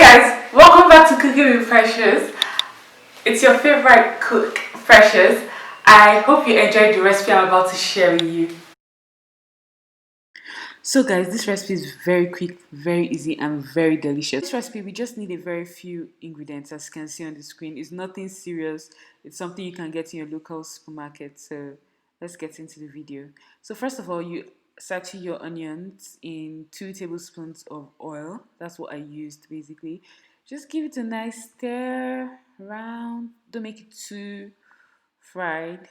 Guys, welcome back to Cooking with Precious. It's your favorite cook, Precious. I hope you enjoyed the recipe I'm about to share with you. So guys, this recipe is very quick, very easy and very delicious. This recipe, we just need a very few ingredients, as you can see on the screen. It's nothing serious. It's something you can get in your local supermarket. So let's get into the video. So first of all, you saute your onions in 2 tablespoons of oil. That's what I used basically. Just give it a nice stir around. Don't make it too fried.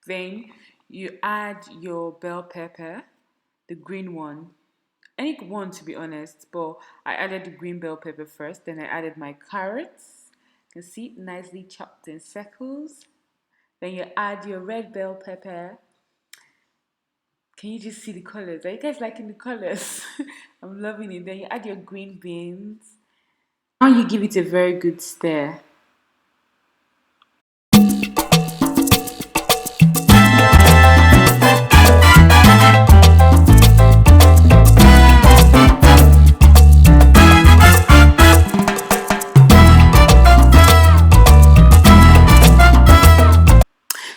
Then you add your bell pepper, the green one, any one to be honest, but I added the green bell pepper first. Then I added my carrots. You can see nicely chopped in circles. Then you add your red bell pepper. Can you just see the colors? Are you guys liking the colors? I'm loving it. Then you add your green beans. Now you give it a very good stir.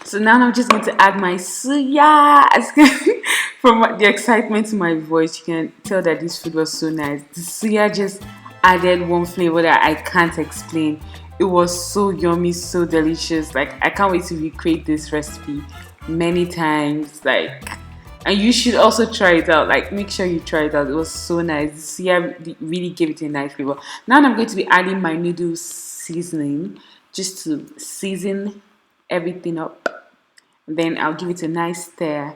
So now I'm just going to add my suya. From the excitement in my voice, you can tell that this food was so nice. The suya just added one flavor that I can't explain. It was so yummy, so delicious. Like, I can't wait to recreate this recipe many times. Like, and you should also try it out. Like, make sure you try it out. It was so nice. The suya really gave it a nice flavor. Now I'm going to be adding my noodles seasoning just to season everything up. Then I'll give it a nice stir.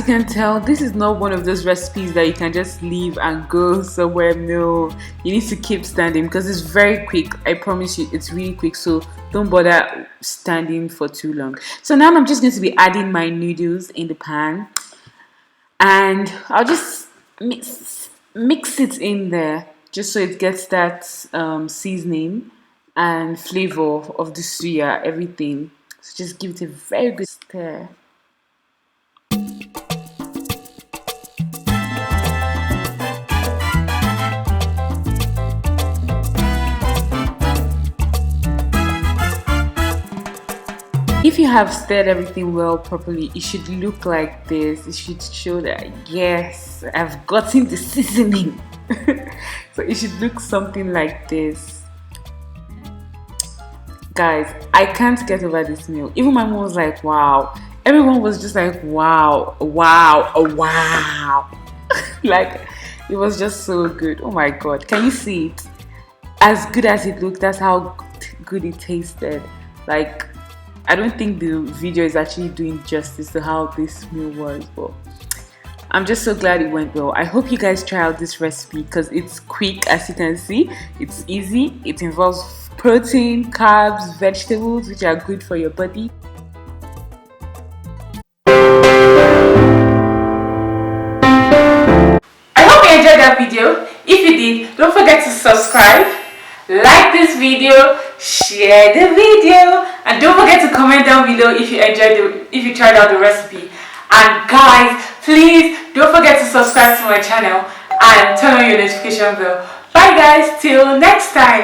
Can tell this is not one of those recipes that you can just leave and go somewhere. No, you need to keep standing because it's very quick. I promise you, it's really quick, so don't bother standing for too long. So now I'm just going to be adding my noodles in the pan, and I'll just mix it in there just so it gets that seasoning and flavor of the suya, everything. So just give it a very good stir. If you have stirred everything well properly, it should look like this. It should show that yes, I've gotten the seasoning. So it should look something like this. Guys, I can't get over this meal. Even my mom was like, wow. Everyone was just like, wow, wow, wow. Like, it was just so good. Oh my god, can you see it? As good as it looked, that's how good it tasted. Like, I don't think the video is actually doing justice to how this meal was, but I'm just so glad it went well. I hope you guys try out this recipe because it's quick, as you can see. It's easy. It involves protein, carbs, vegetables, which are good for your body. I hope you enjoyed that video. If you did, don't forget to subscribe, like this video, share the video, and don't forget to comment down below if you tried out the recipe. And guys, please don't forget to subscribe to my channel and turn on your notification bell. Bye guys, till next time.